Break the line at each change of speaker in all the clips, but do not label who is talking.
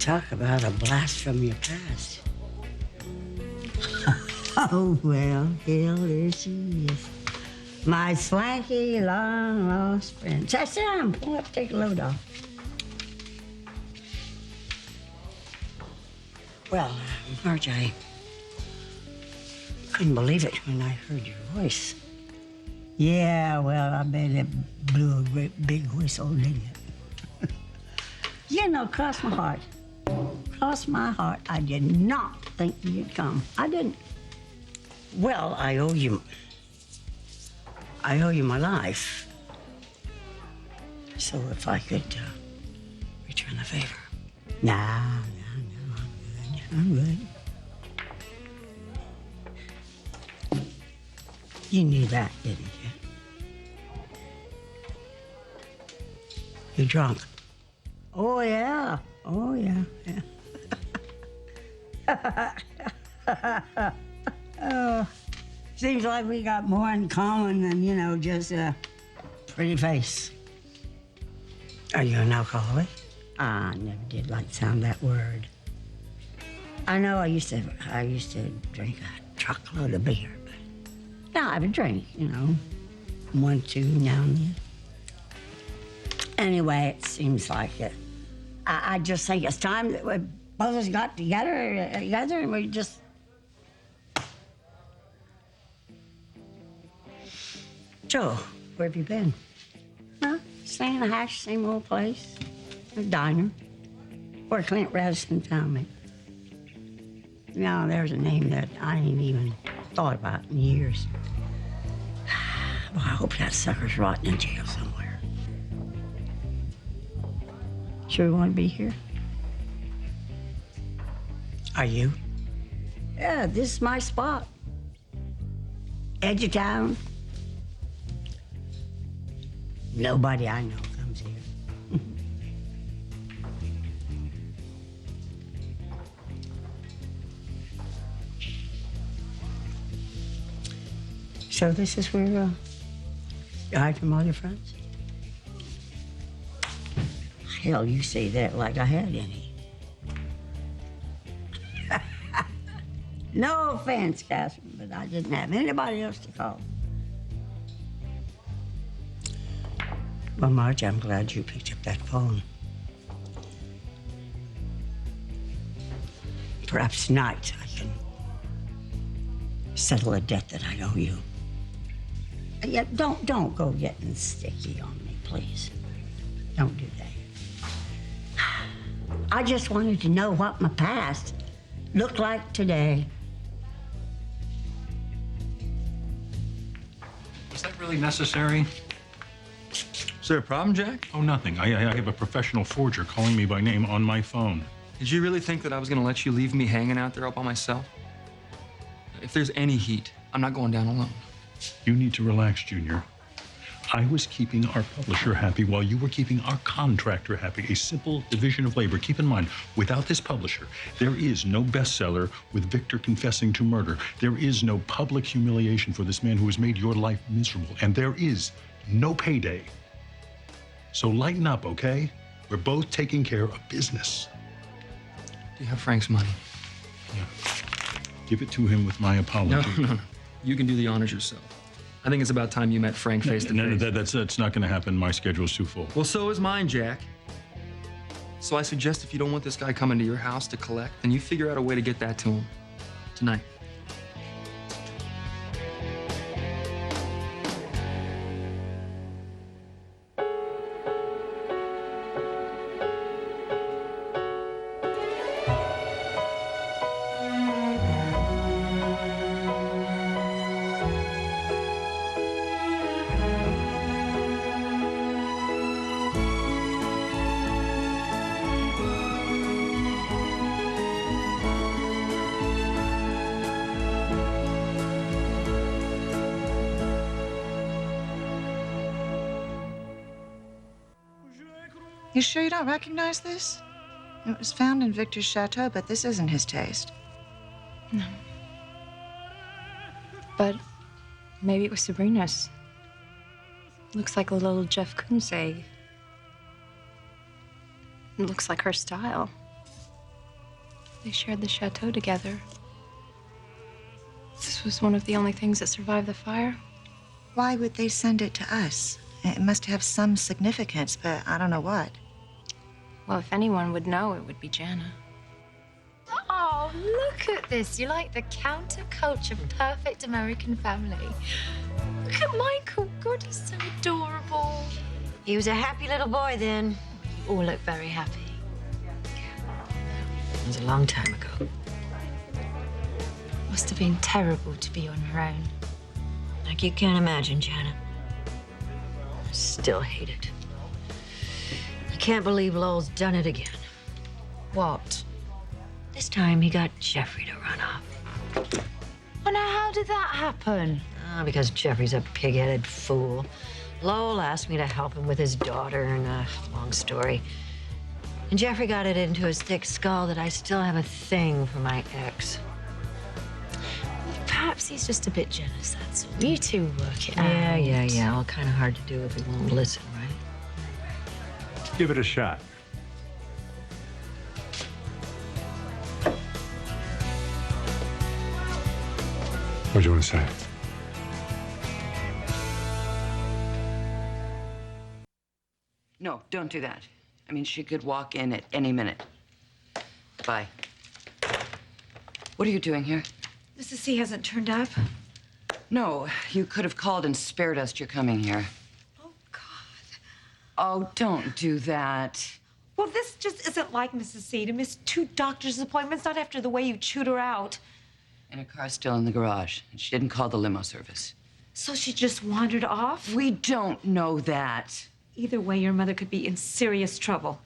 Talk about a blast from your past.
Oh, well, hell, there she is. My swanky, long-lost friend. Sit down, pull up, take a load off. Well, Marge, I couldn't believe it when I heard your voice. Yeah, well, I bet it blew a great big whistle, didn't it? You know, cross my heart, I did not think you'd come. I didn't.
Well, I owe you my life. So if I could return the favor.
No, I'm good. You knew that, didn't you?
You're drunk.
Oh, yeah. Oh, seems like we got more in common than, just a pretty face.
Are you an alcoholic?
I never did like the sound of that word. I know I used to drink a truckload of beer, but now I have a drink, one, two now and then. Anyway, it seems like it. I just think it's time that we both of us got together and we just...
Joe, where have you been?
Huh? Same hash, same old place. A diner. Where Clint Radisson found me. Now, there's a name that I ain't even thought about in years. Well, I hope that sucker's rotting in jail somewhere. Sure you want to be here?
Are you?
Yeah, this is my spot. Edge of town. Nobody I know comes here.
So this is where you hide from all your friends?
Hell, you say that like I had any. No offense, Catherine, but I didn't have anybody else to call.
Well, Marge, I'm glad you picked up that phone. Perhaps tonight I can settle a debt that I owe you.
Yeah, don't go getting sticky on me, please. Don't do that. I just wanted to know what my past looked like today.
Was that really necessary?
Is there a problem, Jack?
Oh, nothing. I have a professional forger calling me by name on my phone.
Did you really think that I was gonna let you leave me hanging out there all by myself? If there's any heat, I'm not going down alone.
You need to relax, Junior. I was keeping our publisher happy while you were keeping our contractor happy. A simple division of labor. Keep in mind, without this publisher, there is no bestseller with Victor confessing to murder. There is no public humiliation for this man who has made your life miserable. And there is no payday. So lighten up, okay? We're both taking care of business.
Do you have Frank's money?
Yeah. Give it to him with my apology.
No. You can do the honors yourself. I think it's about time you met Frank face to face.
No, that's not going to happen. My schedule's too full.
Well, so is mine, Jack. So I suggest if you don't want this guy coming to your house to collect, then you figure out a way to get that to him tonight.
You sure you don't recognize this? It was found in Victor's chateau, but this isn't his taste.
No. But maybe it was Sabrina's. Looks like a little Jeff Koons egg. It looks like her style. They shared the chateau together. This was one of the only things that survived the fire.
Why would they send it to us? It must have some significance, but I don't know what.
Well, if anyone would know, it would be Jana.
Oh, look at this. You're like the counterculture perfect American family. Look at Michael. God, he's so adorable.
He was a happy little boy then.
You all look very happy.
It was a long time ago.
Must have been terrible to be on your own.
Like you can't imagine, Jana. I still hate it. I can't believe Lowell's done it again.
What?
This time he got Jeffrey to run off.
Oh, now how did that happen?
Because Jeffrey's a pig-headed fool. Lowell asked me to help him with his daughter, and long story. And Jeffrey got it into his thick skull that I still have a thing for my ex.
Perhaps he's just a bit jealous, that's all. You two work it out.
Yeah. All kind of hard to do if he won't listen, right?
Give it a shot. What do you want to say?
No, don't do that. I mean, she could walk in at any minute. Bye. What are you doing here?
Mrs. C hasn't turned up.
No, you could have called and spared us your coming here.
Oh, God.
Oh, don't do that.
Well, this just isn't like Mrs. C to miss 2 doctor's appointments, not after the way you chewed her out.
And her car's still in the garage, and she didn't call the limo service.
So she just wandered off?
We don't know that.
Either way, your mother could be in serious trouble.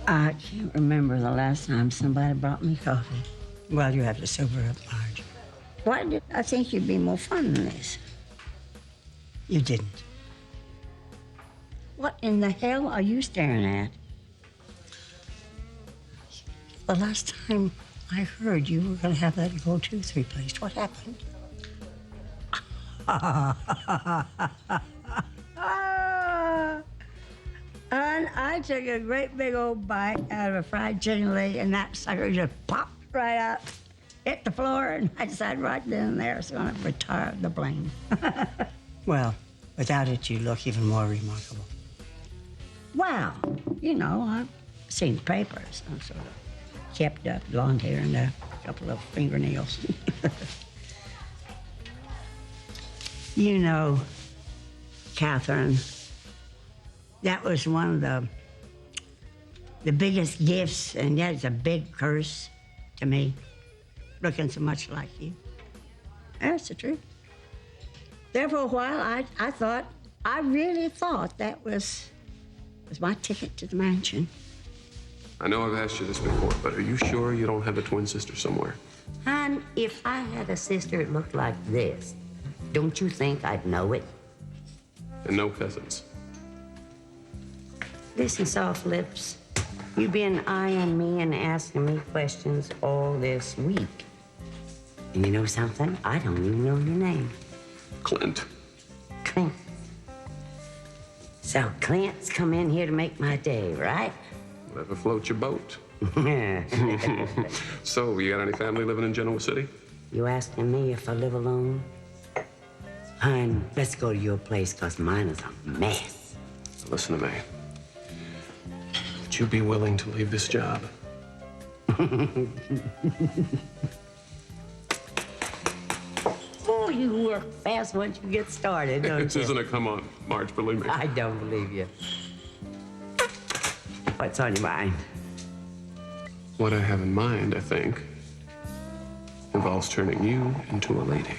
I can't remember the last time somebody brought me coffee.
Well, you have to sober up, Marge.
Why did I think you'd be more fun than this?
You didn't.
What in the hell are you staring at?
The last time I heard you were going to have that gold tooth replaced, what happened?
And I took a great big old bite out of a fried chicken leg, and that sucker just popped right out, hit the floor, and I decided right then and there I was going to retire the blame.
Well, without it, you look even more remarkable.
Wow, you know, I've seen the papers. I'm sort of kept up, blonde hair and a couple of fingernails. You know, Catherine, that was one of the biggest gifts, and yet it's a big curse to me, looking so much like you. That's the truth. There for a while, I really thought that was my ticket to the mansion.
I know I've asked you this before, but are you sure you don't have a twin sister somewhere?
And if I had a sister that looked like this, don't you think I'd know it?
And no cousins?
Listen, soft lips. You've been eyeing me and asking me questions all this week. And you know something? I don't even know your name.
Clint.
Clint. So Clint's come in here to make my day, right?
Whatever floats your boat. So, you got any family living in Genoa City?
You asking me if I live alone? Hun, let's go to your place, because mine is a mess.
Listen to me. Would you be willing to leave this job?
Oh, you work fast once you get started, don't
This
you?
isn't a come on, Marge, believe me.
I don't believe you. What's on your mind?
What I have in mind, I think, involves turning you into a lady.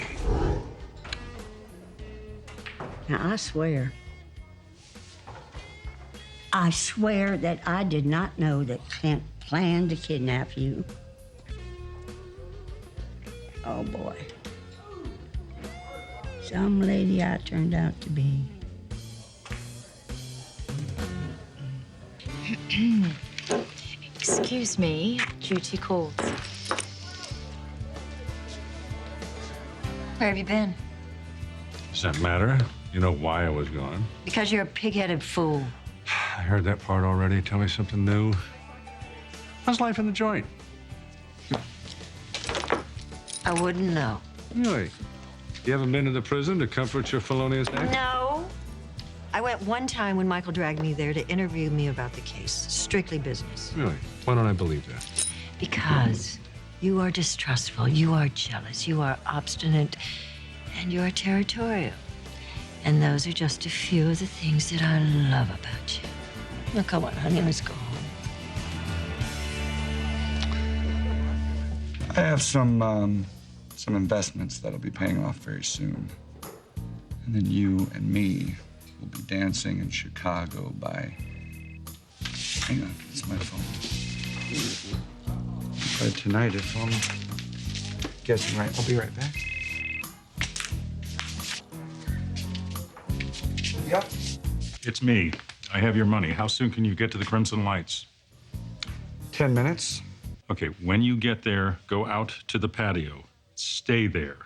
Now, I swear that I did not know that Clint planned to kidnap you. Oh, boy. Some lady I turned out to be.
Excuse me, duty calls.
Where have you been?
Does that matter? You know why I was gone?
Because you're a pig-headed fool.
I heard that part already. Tell me something new. How's life in the joint?
I wouldn't know.
Really? You haven't been to the prison to comfort your felonious ex?
No. I went one time when Michael dragged me there to interview me about the case. Strictly business.
Really? Why don't I believe that?
Because you are distrustful, you are jealous, you are obstinate, and you are territorial. And those are just a few of the things that I love about you. Now, come on, honey, let's go home.
I have some investments that'll be paying off very soon. And then you and me will be dancing in Chicago by... Hang on, it's my phone. By tonight, if I'm guessing right. I'll be right back. Yep.
It's me. I have your money. How soon can you get to the Crimson Lights?
10 minutes.
Okay, when you get there, go out to the patio. Stay there.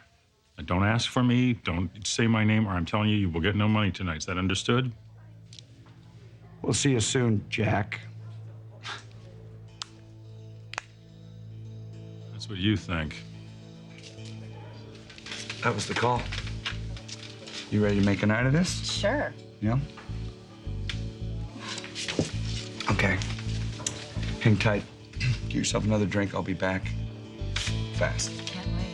And don't ask for me. Don't say my name, or I'm telling you, you will get no money tonight. Is that understood?
We'll see you soon, Jack.
That's what you think.
That was the call. You ready to make a night of this?
Sure.
Yeah? Okay. Hang tight. Get yourself another drink. I'll be back fast.
Can't wait.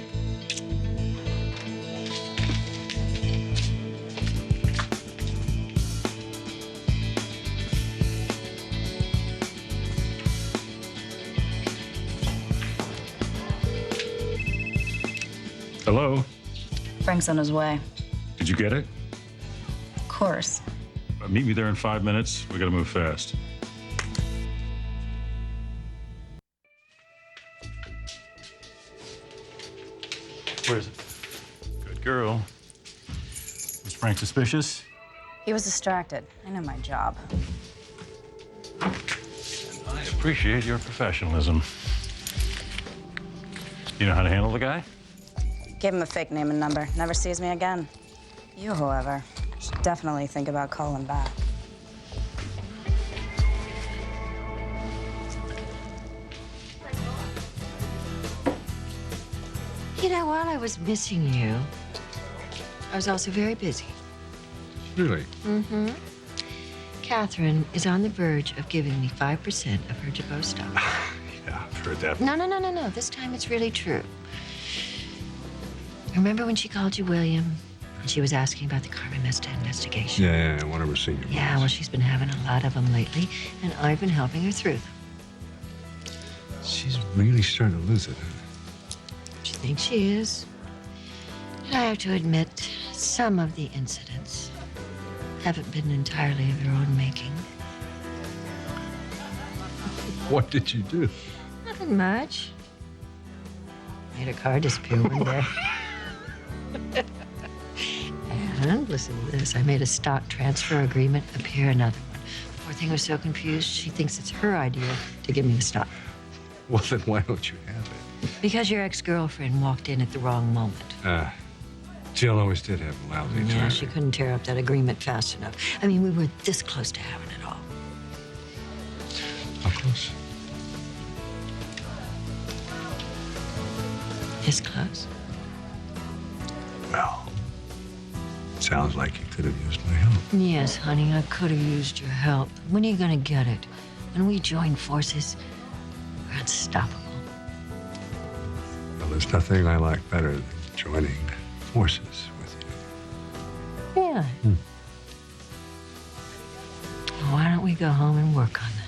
Hello?
Frank's on his way.
Did you get it?
Of course.
Meet me there in 5 minutes. We gotta move fast. Where is it? Good girl. Was Frank suspicious?
He was distracted. I know my job.
I appreciate your professionalism. You know how to handle the guy?
Gave him a fake name and number. Never sees me again. You, however, should definitely think about calling back.
You know, while I was missing you, I was also very busy.
Really?
Mm-hmm. Catherine is on the verge of giving me 5% of her Jabot stock.
Yeah, I've heard that.
No. This time it's really true. Remember when she called you William? And she was asking about the Carmen Mesta investigation?
Yeah, one of her senior ones.
Yeah, well, she's been having a lot of them lately, and I've been helping her through them.
She's really starting to lose it, huh?
She thinks she is. And I have to admit, some of the incidents haven't been entirely of their own making.
What did you do?
Nothing much. Made her car disappear one day. And listen to this. I made a stock transfer agreement appear another one. Poor thing was so confused, she thinks it's her idea to give me the stock.
Well, then why don't you have it?
Because your ex-girlfriend walked in at the wrong moment.
Jill always did have a lousy
Yeah,
time.
she couldn't tear up that agreement fast enough. I mean, we were this close to having it all.
How close?
This close?
Well, sounds like you could have used my help.
Yes, honey, I could have used your help. When are you gonna get it? When we join forces, we're unstoppable.
Well, there's nothing I like better than joining forces with you.
Yeah. Well, why don't we go home and work on that
then?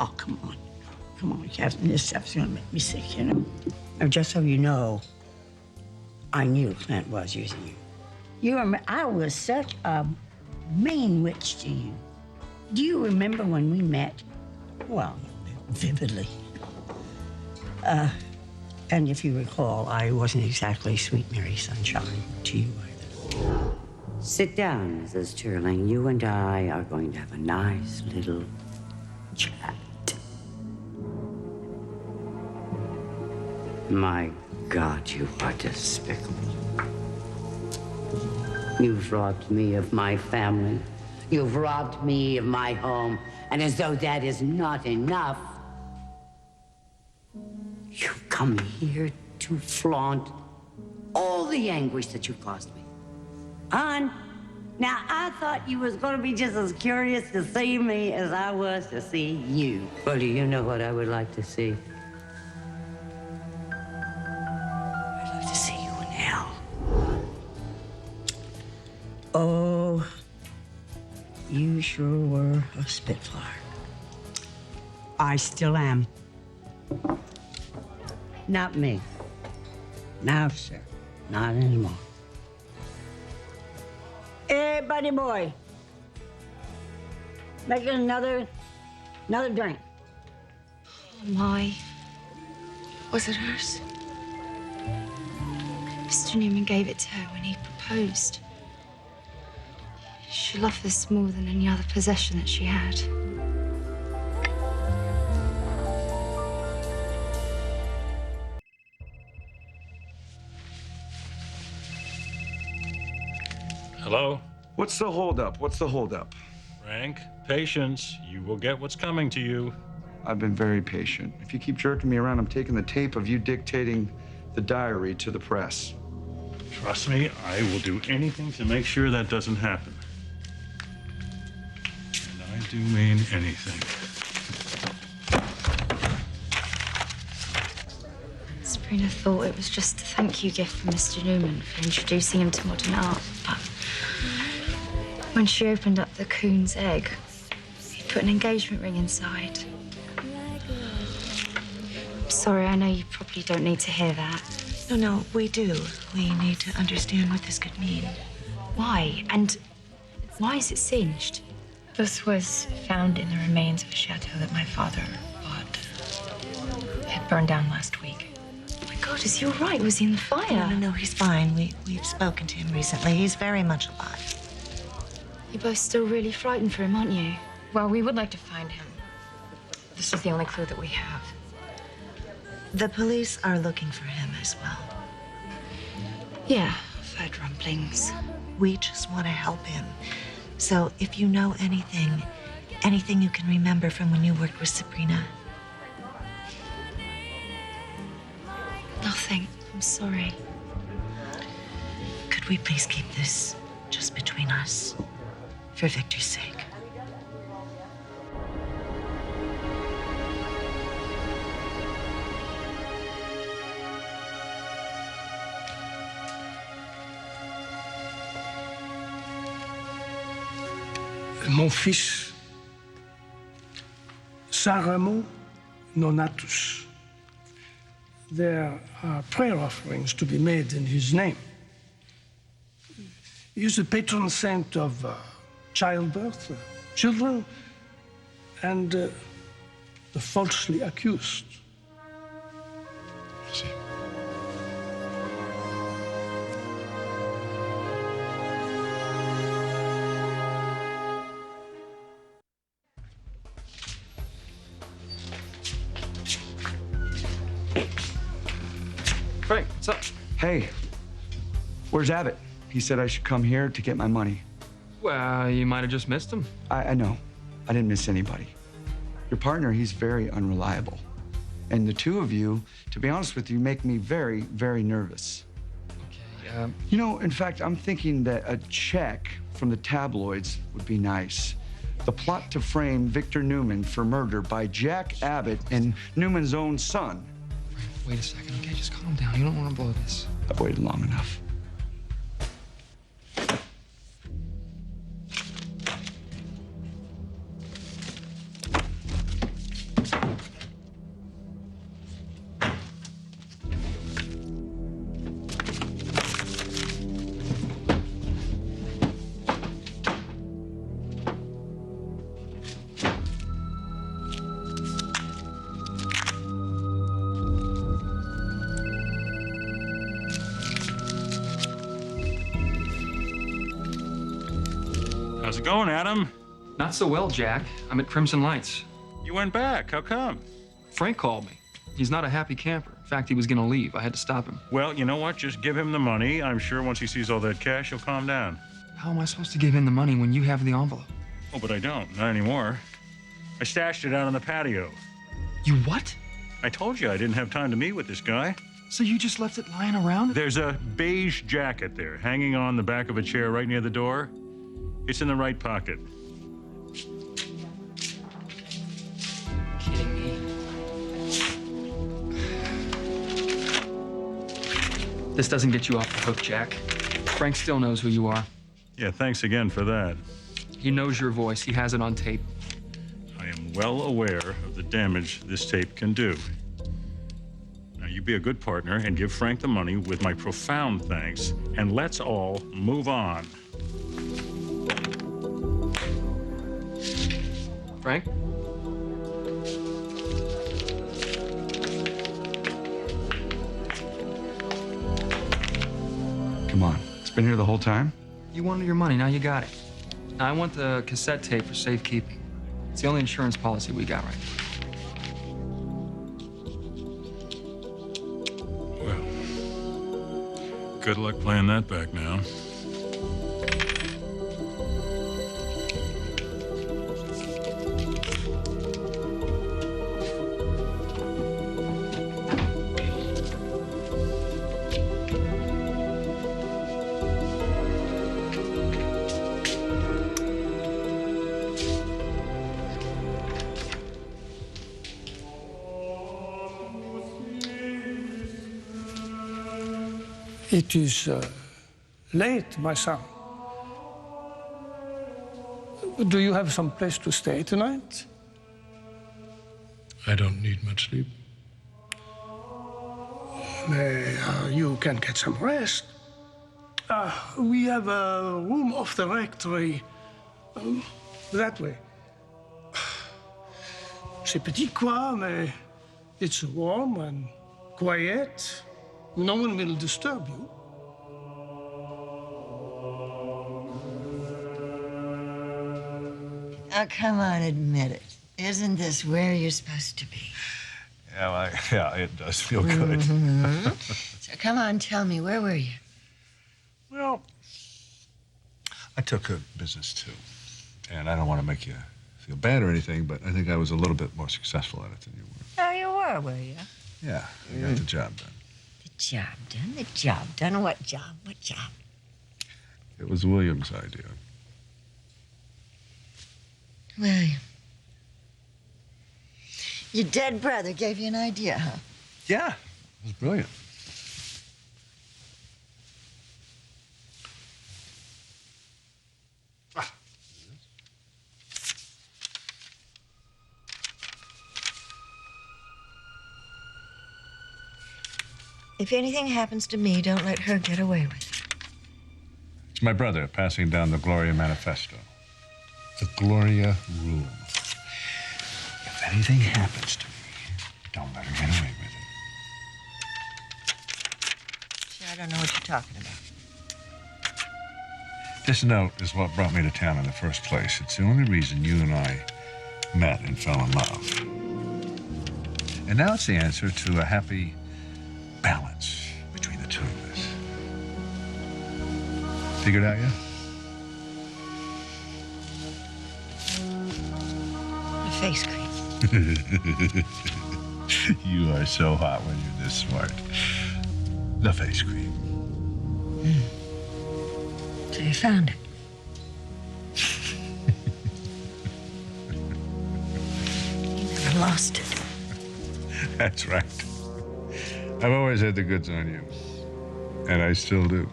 Oh, come on. Come on, Catherine. This stuff's gonna make me sick, you know? Now, just so you know, I knew Clint was using you. I was such a mean witch to you. Do you remember when we met? Well, vividly.
And if you recall, I wasn't exactly Sweet Mary Sunshine to you either.
Sit down, Mrs. Turling. You and I are going to have a nice little chat. My God, you are despicable. You've robbed me of my family. You've robbed me of my home. And as though that is not enough, you come here to flaunt all the anguish that you've caused me. Hon, now I thought you was going to be just as curious to see me as I was to see you. Well, do you know what I would like to see? I'd like to see you in hell.
Oh, you sure were a spitfire. I still am. Not me. No, sir. Not anymore. Hey, buddy boy. Make it another drink.
Oh, my. Was it hers? Mr. Newman gave it to her when he proposed. She loved this more than any other possession that she had.
Hello?
What's the holdup? What's the holdup?
Frank, patience. You will get what's coming to you.
I've been very patient. If you keep jerking me around, I'm taking the tape of you dictating the diary to the press.
Trust me, I will do anything to make sure that doesn't happen. And I do mean anything.
Sabrina thought it was just a thank you gift from Mr. Newman for introducing him to modern art, but when she opened up the coon's egg, he put an engagement ring inside. Sorry, I know you probably don't need to hear that.
No, we do. We need to understand what this could mean.
Why? And why is it singed?
This was found in the remains of a chateau that my father bought. It burned down last week.
Oh my God, is he all right? Was he in the fire?
No, he's fine. We've spoken to him recently. He's very much alive.
You're both still really frightened for him, aren't you?
Well, we would like to find him. This is the only clue that we have.
The police are looking for him as well.
Yeah, I've heard rumblings.
We just want to help him. So if you know anything you can remember from when you worked with Sabrina.
Nothing. I'm sorry.
Could we please keep this just between us? For Victor's sake.
Mon fils, sans remords, nonatus. There are prayer offerings to be made in his name. He is the patron saint of childbirth, children, and the falsely accused.
Frank, what's up?
Hey, where's Abbott? He said I should come here to get my money.
Well, you might have just missed him.
I know. I didn't miss anybody. Your partner, he's very unreliable. And the two of you, to be honest with you, make me very, very nervous.
Okay,
You know, in fact, I'm thinking that a check from the tabloids would be nice. The plot to frame Victor Newman for murder by Jack Abbott and Newman's own son.
Wait a second, okay? Just calm down. You don't want to blow this.
I've waited long enough.
How's it going, Adam?
Not so well, Jack. I'm at Crimson Lights.
You went back. How come?
Frank called me. He's not a happy camper. In fact, he was gonna leave. I had to stop him.
Well, you know what? Just give him the money. I'm sure once he sees all that cash, he'll calm down.
How am I supposed to give him the money when you have the envelope?
Oh, but I don't. Not anymore. I stashed it out on the patio.
You what?
I told you I didn't have time to meet with this guy.
So you just left it lying around?
There's a beige jacket there, hanging on the back of a chair right near the door. It's in the right pocket.
Kidding me. This doesn't get you off the hook, Jack. Frank still knows who you are.
Yeah, thanks again for that.
He knows your voice. He has it on tape.
I am well aware of the damage this tape can do. Now, you be a good partner and give Frank the money with my profound thanks, and let's all move on.
Frank?
Come on. It's been here the whole time?
You wanted your money, now you got it. Now, I want the cassette tape for safekeeping. It's the only insurance policy we got right now.
Well, good luck playing that back now.
It is late, my son. Do you have some place to stay tonight?
I don't need much sleep.
You can get some rest. We have a room off the rectory. That way. C'est petit quoi, mais it's warm and quiet. No one will disturb you.
Oh, come on, admit it. Isn't this where you're supposed to be?
Yeah, it does feel good.
Mm-hmm. So come on, tell me, where were you?
Well, I took a business too. And I don't want to make you feel bad or anything, but I think I was a little bit more successful at it than you were.
Oh, you were you?
Yeah, I got the job done.
The job done? The job done? What job? What job?
It was William's idea.
William. Your dead brother gave you an idea, huh?
Yeah, it was brilliant.
If anything happens to me, don't let her get away with it.
It's my brother passing down the Gloria Manifesto. The Gloria Rule. If anything happens to me, don't let her get away with it.
See, I don't know what you're talking about.
This note is what brought me to town in the first place. It's the only reason you and I met and fell in love. And now it's the answer to a happy balance between the two of us. Figured out yet?
The face cream.
You are so hot when you're this smart. The face cream.
So you found it. You never lost it.
That's right. I've always had the goods on you. And I still do.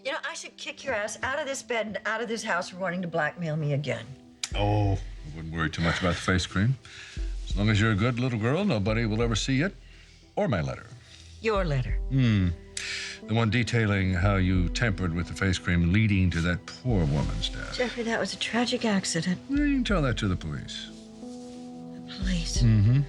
You know, I should kick your ass out of this bed and out of this house for wanting to blackmail me again.
Oh, I wouldn't worry too much about the face cream. As long as you're a good little girl, nobody will ever see it or my letter.
Your letter.
The one detailing how you tampered with the face cream, leading to that poor woman's death.
Jeffrey, that was a tragic accident.
Well, you can tell that to the police.
The police.
Mm-hmm.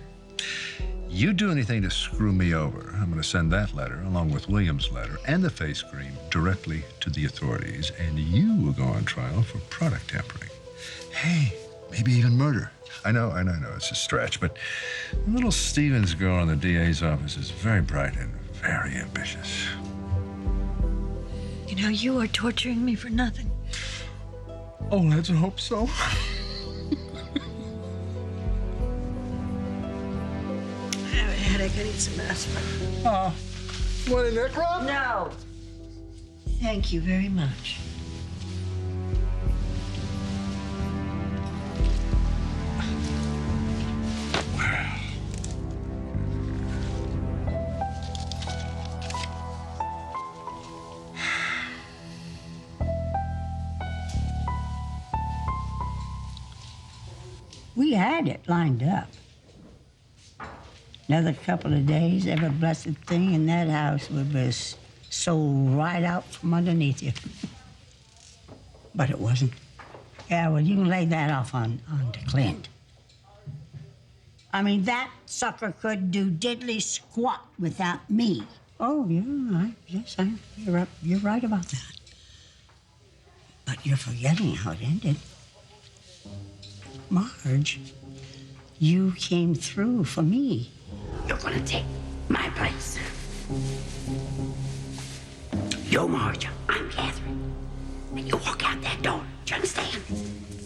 You do anything to screw me over, I'm going to send that letter, along with William's letter and the face cream, directly to the authorities, and you will go on trial for product tampering. Hey, maybe even murder. I know, it's a stretch, but the little Stevens girl in the DA's office is very bright and very ambitious.
You know, you are torturing me for nothing.
Oh, let's hope so.
I have a headache. I need some aspirin.
Want a neck rub?
No. Thank you very much.
We had it lined up. Another couple of days, every blessed thing in that house would be sold right out from underneath you. But it wasn't. Yeah, well, you can lay that off on to Clint. I mean, that sucker could do diddly squat without me. Oh, yeah, you're right about that. But you're forgetting how it ended. Marge, you came through for me.
You're gonna take my place. You're Marge, I'm Catherine. And you walk out that door, do you understand?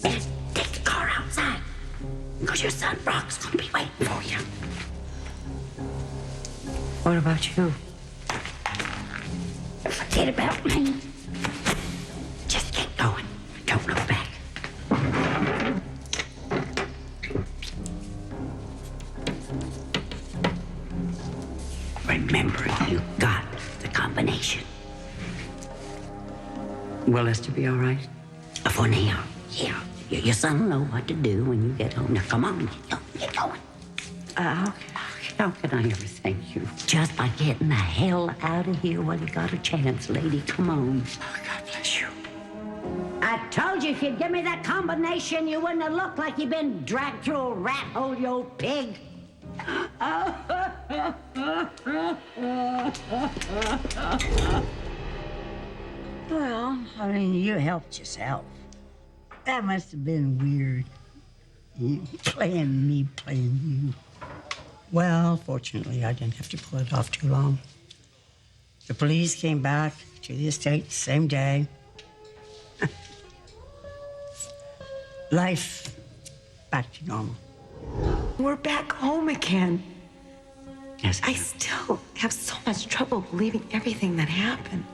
And take the car outside, because your son Brock's gonna be waiting for you.
What about you?
Forget about me. Just get going. Don't look back. Remember, you got the combination.
Will Esther be all right?
For now, yeah. Your son will know what to do when you get home. Now, come on, get going.
How can I ever thank you?
Just by getting the hell out of here while you got a chance, lady. Come on.
Oh, God bless you.
I told you if you'd give me that combination, you wouldn't have looked like you'd been dragged through a rat hole, you old pig.
Well, I mean, you helped yourself. That must have been weird. You playing me, playing you. Well, fortunately, I didn't have to pull it off too long. The police came back to the estate the same day. Life back to normal.
We're back home again.
Yes,
I still have so much trouble believing everything that happened.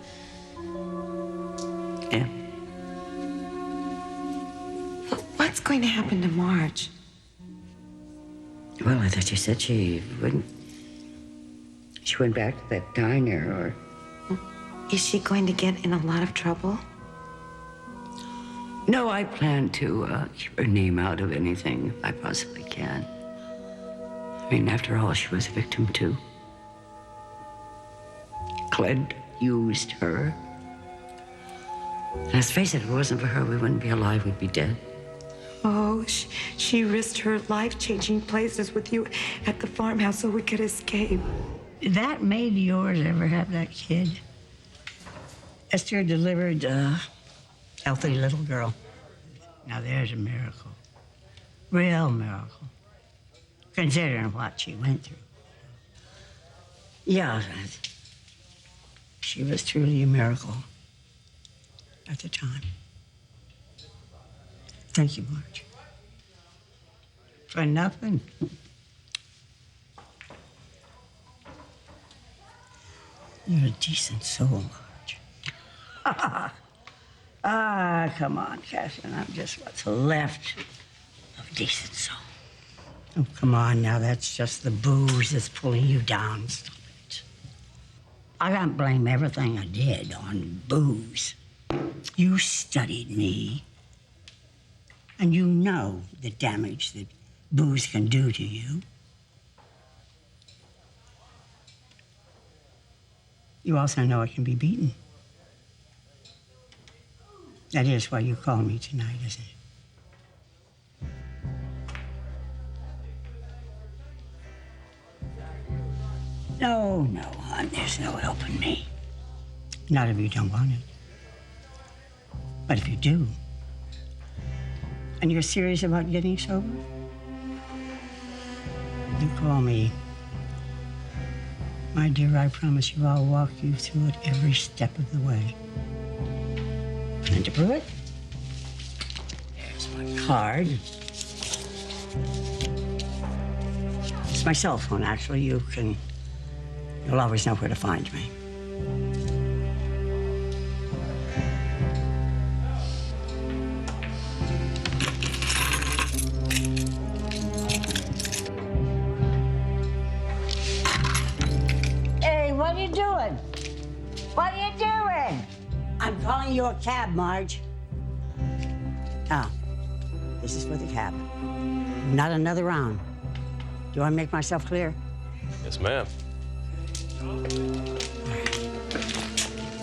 Yeah.
But what's going to happen to Marge?
Well, I thought you said she wouldn't. She went back to that diner, or.
Is she going to get in a lot of trouble?
No, I plan to keep her name out of anything if I possibly can. I mean, after all, she was a victim, too. Clint used her. Let's face it, if it wasn't for her, we wouldn't be alive, we'd be dead.
Oh, she risked her life changing places with you at the farmhouse so we could escape.
Did that maid of yours ever have that kid? Esther delivered a healthy little girl. Now there's a miracle. Real miracle. Considering what she went through. Yeah, she was truly a miracle at the time. Thank you, Marge. For nothing. You're a decent soul, Marge. Come on, Catherine. I'm just what's left of decent soul. Oh, come on now. That's just the booze that's pulling you down. Stop it. I can't blame everything I did on booze. You studied me. And you know the damage that booze can do to you. You also know it can be beaten. That is why you called me tonight, isn't it? No, no, hon, there's no helping me. Not if you don't want it. But if you do, and you're serious about getting sober, you call me. My dear, I promise you I'll walk you through it every step of the way. And to prove it, here's my card. It's my cell phone, actually. You'll always know where to find me. Hey, what are you doing? What are you doing? I'm calling you a cab, Marge. Now, this is for the cab. Not another round. Do I make myself clear?
Yes, ma'am.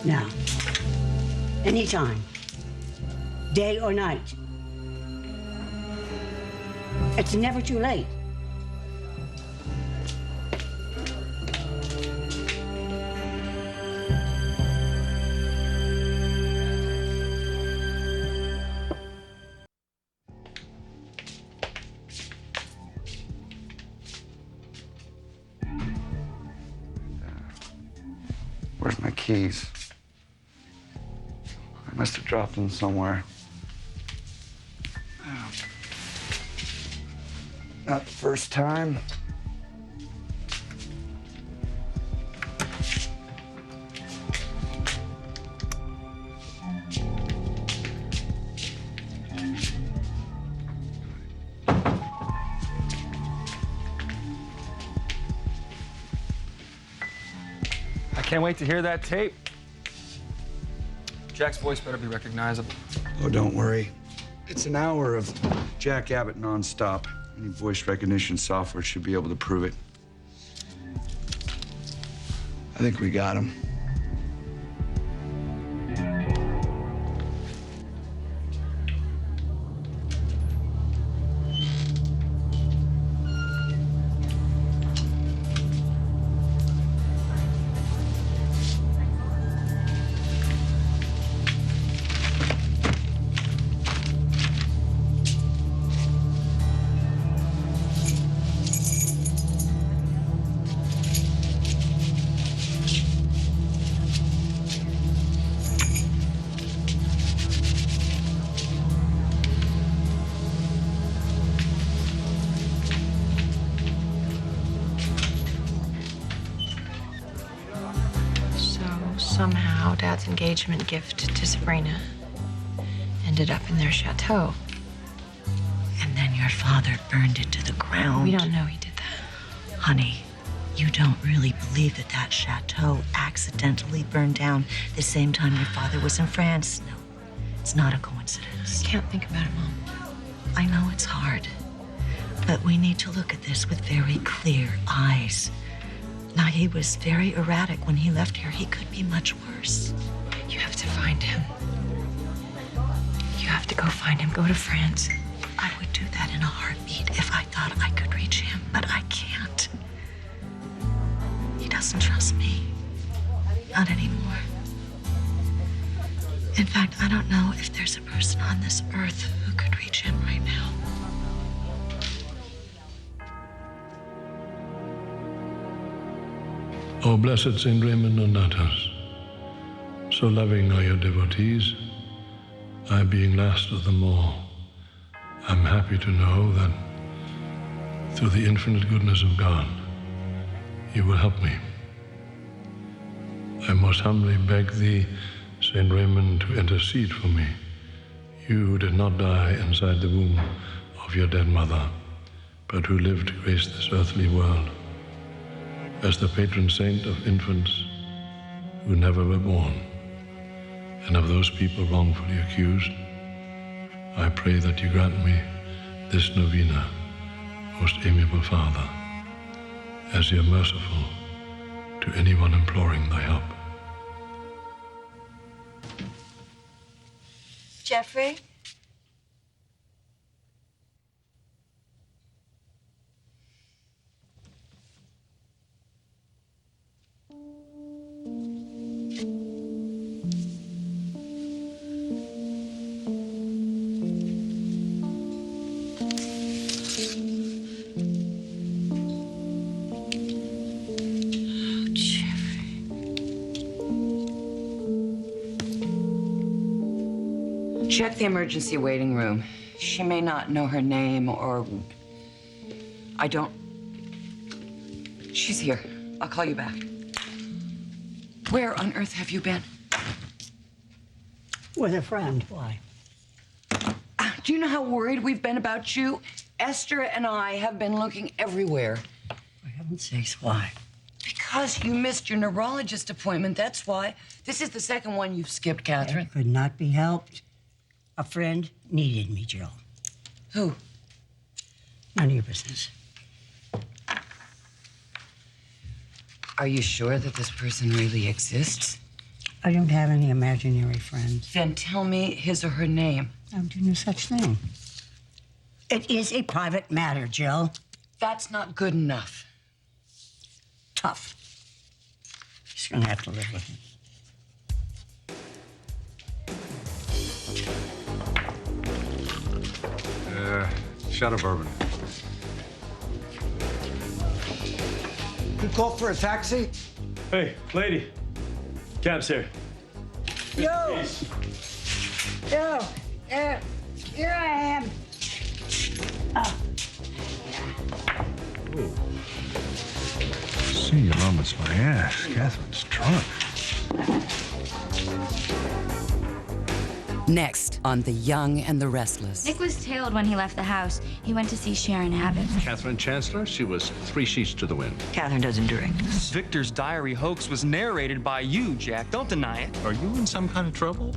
Now, anytime, day or night. It's never too late.
Where's my keys? I must have dropped them somewhere. Not the first time.
I can't wait to hear that tape. Jack's voice better be recognizable.
Oh, don't worry. It's an hour of Jack Abbott nonstop. Any voice recognition software should be able to prove it. I think we got him.
Somehow, Dad's engagement gift to Sabrina ended up in their chateau.
And then your father burned it to the ground.
We don't know he did that.
Honey, you don't really believe that that chateau accidentally burned down the same time your father was in France? No, it's not a coincidence.
I can't think about it, Mom.
I know it's hard, but we need to look at this with very clear eyes. Now, he was very erratic when he left here. He could be much worse.
You have to find him. You have to go find him. Go to France.
I would do that in a heartbeat if I thought I could reach him, but I can't. He doesn't trust me. Not anymore. In fact, I don't know if there's a person on this earth who could reach him right now.
O blessed Saint Raymond Nonatus, so loving are your devotees, I being last of them all, am happy to know that through the infinite goodness of God, you will help me. I most humbly beg thee, Saint Raymond, to intercede for me, you who did not die inside the womb of your dead mother, but who lived to grace this earthly world. As the patron saint of infants who never were born, and of those people wrongfully accused, I pray that you grant me this novena, most amiable Father, as you are merciful to anyone imploring thy help.
Jeffrey?
Check the emergency waiting room. She may not know her name or... I don't... She's here. I'll call you back. Where on earth have you been?
With a friend. Why?
Do you know how worried we've been about you? Esther and I have been looking everywhere.
For heaven's sakes, why?
Because you missed your neurologist appointment, that's why. This is the second one you've skipped, Catherine.
It could not be helped. A friend needed me, Jill.
Who?
None of your business.
Are you sure that this person really exists?
I don't have any imaginary friends.
Then tell me his or her name.
I don't do no such thing. It is a private matter, Jill.
That's not good enough.
Tough. She's gonna have to live with it.
Shot of bourbon.
You called for a taxi?
Hey, lady. Cab's here.
Yo! Yo! Here I am.
Senior moments my ass. Catherine's drunk.
Next on The Young and the Restless.
Nick was tailed when he left the house. He went to see Sharon Abbott.
Catherine Chancellor, she was 3 sheets to the wind.
Catherine doesn't drink.
Victor's diary hoax was narrated by you, Jack. Don't deny it.
Are you in some kind of trouble?